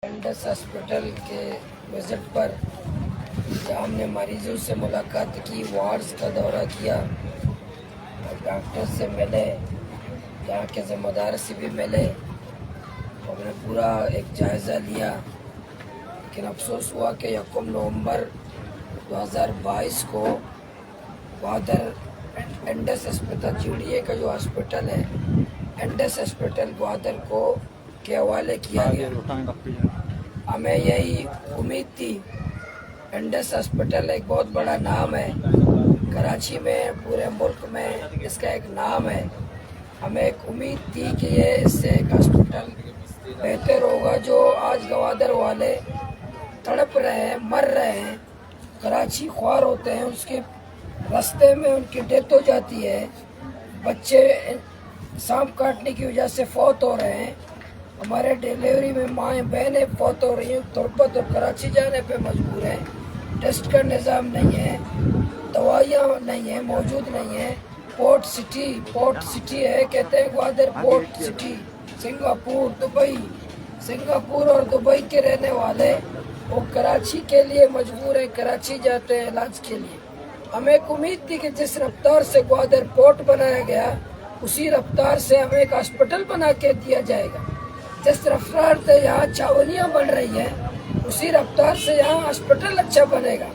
Indus hospital के visit पर जहाँ हमने मरीजों से मुलाकात की, वार्ड्स का दौरा किया और डॉक्टर से मिले, यहाँ के ज़िम्मेदार से भी मिले। हमने पूरा एक जायज़ा लिया, लेकिन अफसोस हुआ कि 1 नवंबर 2022 को ग्वादर इंडस हॉस्पिटल जीडीए का जो हॉस्पिटल है, इंडस हॉस्पिटल ग्वादर को के हवाले किया गया। हमें यही उम्मीद थी, इंडस हॉस्पिटल एक बहुत बड़ा नाम है कराची में, पूरे मुल्क में इसका एक नाम है। हमें एक उम्मीद थी कि ये इससे एक हॉस्पिटल बेहतर होगा। जो आज ग्वादर वाले तड़प रहे हैं, मर रहे हैं, कराची ख्वार होते हैं, उसके रास्ते में उनकी डेथ हो जाती है, बच्चे सांप काटने की वजह से फौत हो रहे हैं, हमारे डिलीवरी में माएँ बहनें फौत हो रही हैं, तुरपत और कराची जाने पे मजबूर हैं। टेस्ट का निज़ाम नहीं है, दवाइयाँ नहीं है, मौजूद नहीं है। पोर्ट सिटी है, कहते हैं ग्वादर पोर्ट सिटी। सिंगापुर और दुबई के रहने वाले वो कराची के लिए मजबूर है, कराची जाते हैं इलाज के लिए। हमें एक उम्मीद थी कि जिस रफ्तार से ग्वादर पोर्ट बनाया गया, उसी रफ्तार से हमें एक हॉस्पिटल बना के दिया जाएगा। जिस रफ्तार से यहाँ छावनियाँ बन रही हैं, उसी रफ्तार से यहाँ हॉस्पिटल अच्छा बनेगा।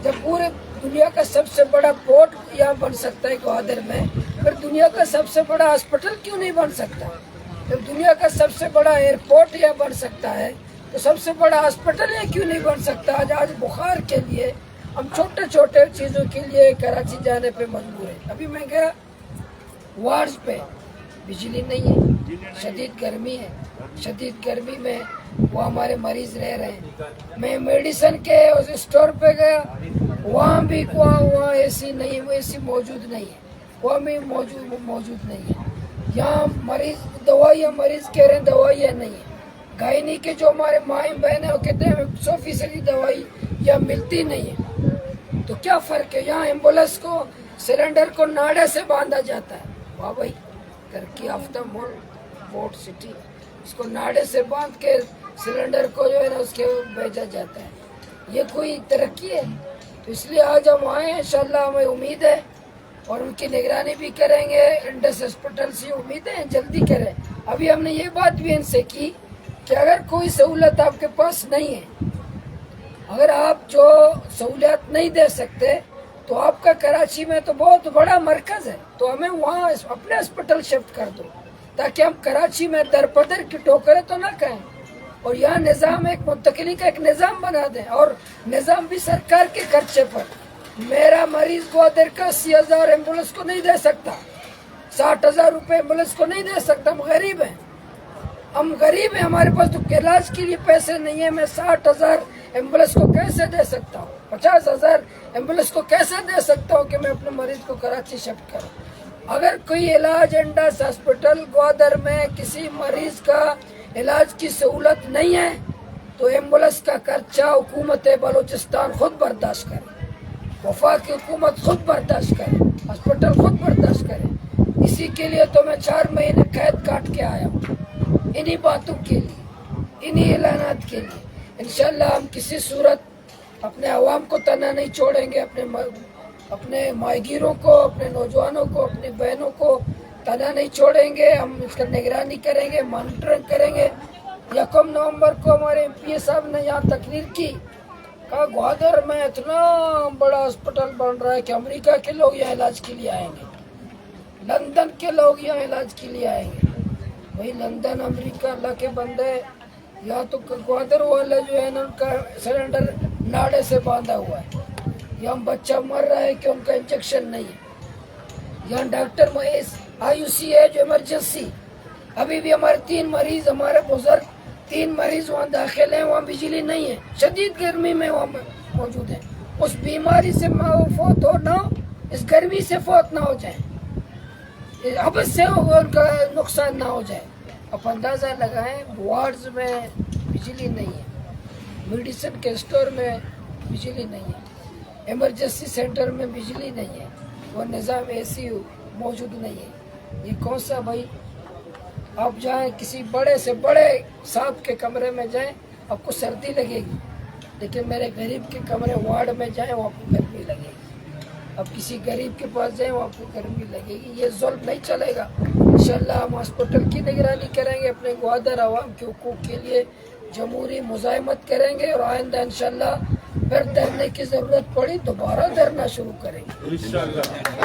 जब पूरे दुनिया का सबसे बड़ा पोर्ट यहाँ बन सकता है ग्वादर में, फिर दुनिया का सबसे बड़ा हॉस्पिटल क्यों नहीं बन सकता? जब दुनिया का सबसे बड़ा एयरपोर्ट यहाँ बन सकता है, तो सबसे बड़ा हॉस्पिटल यहाँ क्यों नहीं बन सकता? आज बुखार के लिए हम छोटे छोटे चीज़ों के लिए कराची जाने पे मजबूर है। अभी मैं गया वार्ड्स पे, बिजली नहीं है, शदीद गर्मी है, शदीद गर्मी में वो हमारे मरीज रह रहे हैं। मैं मेडिसिन के उस स्टोर पे गया, वहाँ भी वहाँ एसी नहीं, वो एसी मौजूद नहीं है, वहाँ भी मौजूद नहीं है। यहाँ मरीज दवाइयाँ, मरीज कह रहे हैं दवाइयाँ नहीं है। गायनी के जो हमारे माएँ बहन है, वो कहते हैं 100% दवाई यहाँ मिलती नहीं है। तो क्या फ़र्क है? यहाँ एम्बुलेंस को, सिलेंडर को नाड़े से बांधा जाता है। वाह भाई, तरक्की याफ्ता पोर्ट सिटी, इसको नाड़े से बांध के सिलेंडर को जो है ना उसके भेजा जाता है। ये कोई तरक्की है? तो इसलिए आज हम आए हैं, इंशाल्लाह हमें उम्मीद है और उनकी निगरानी भी करेंगे। इंडस हॉस्पिटल से उम्मीद है जल्दी करें। अभी हमने ये बात भी इनसे की कि अगर कोई सहूलत आपके पास नहीं है, अगर आप जो सहूलियत नहीं दे सकते, तो आपका कराची में तो बहुत बड़ा मरकज है, तो हमें वहाँ अपने हॉस्पिटल शिफ्ट कर दो, ताकि हम कराची में दरपदर की टोकरे तो ना कहें, और यहाँ निज़ाम एक मुंतकिली का एक निज़ाम बना दें, और निज़ाम भी सरकार के खर्चे पर। मेरा मरीज ग्वादर का 80,000 एम्बुलेंस को नहीं दे सकता, 60,000 रुपये एम्बुलेंस को नहीं दे सकता। हम गरीब हैं, हमारे पास तो इलाज के लिए पैसे नहीं है। मैं 60,000 एम्बुलेंस को कैसे दे सकता हूँ? 50,000 एम्बुलेंस को कैसे दे सकता हूँ कि मैं अपने मरीज को कराची शिफ्ट करूँ? अगर कोई इलाज इंडस हॉस्पिटल ग्वादर में किसी मरीज का इलाज की सहूलत नहीं है, तो एम्बुलेंस का खर्चा हुकूमत बलूचिस्तान खुद बर्दाश्त करे, वफाक की हुकूमत खुद बर्दाश्त करे, हॉस्पिटल खुद बर्दाश्त करे। इसी के लिए तो मैं 4 महीने कैद काट के आया हूँ, इन्हीं बातों के लिए, इन्हीं ऐलानात के लिए। इंशाल्लाह हम किसी सूरत अपने अवाम को तना नहीं छोड़ेंगे, अपने माहिगीरों को, अपने नौजवानों को, अपनी बहनों को तना नहीं छोड़ेंगे। हम इसका निगरानी करेंगे, मॉनिटरिंग करेंगे। 1 नवंबर को हमारे MP साहब ने यहाँ तकरीर की, कहा ग्वादर में इतना बड़ा हॉस्पिटल बन रहा है कि अमेरिका के लोग यहाँ इलाज के लिए आएंगे, लंदन के लोग यहाँ इलाज के लिए आएंगे। वही लंदन, अमेरिका, अल्लाह के बंदे, यहाँ तो ग्वादर वाला जो है ना, उनका सिलेंडर नाड़े से बांधा हुआ है। यहाँ बच्चा मर रहा है कि उनका इंजेक्शन नहीं है। यहाँ डॉक्टर IUC है जो इमरजेंसी, अभी भी हमारे 3 मरीज, हमारे बुजुर्ग 3 मरीज वहाँ दाखिल हैं, वहाँ बिजली नहीं है, शदीद गर्मी में वहाँ मौजूद है। उस बीमारी से फौत हो ना, इस गर्मी से फौत ना हो जाए, अब से उनका नुकसान ना हो जाए। अब अंदाज़ा लगाएं, वार्ड्स में बिजली नहीं है, मेडिसिन के स्टोर में बिजली नहीं है, इमरजेंसी सेंटर में बिजली नहीं है, वो निज़ाम AC मौजूद नहीं है। ये कौन सा भाई? आप जाएं किसी बड़े से बड़े सांप के कमरे में जाएं, آپ کو سردی لگے گی، لیکن میرے غریب کے کمرے وارڈ میں جائیں وہ آپ کو گرمی لگے گی، اب کسی غریب کے پاس جائیں وہ آپ کو گرمی لگے گی. یہ ظلم نہیں چلے گا. انشاءاللہ ہم ہاسپٹل کی نگرانی کریں گے، اپنے گوادر عوام کے حقوق کے لیے جمہوری مزاحمت کریں گے، اور آئندہ انشاءاللہ پھر دھرنے کی ضرورت پڑی دوبارہ دھرنا شروع کریں گے.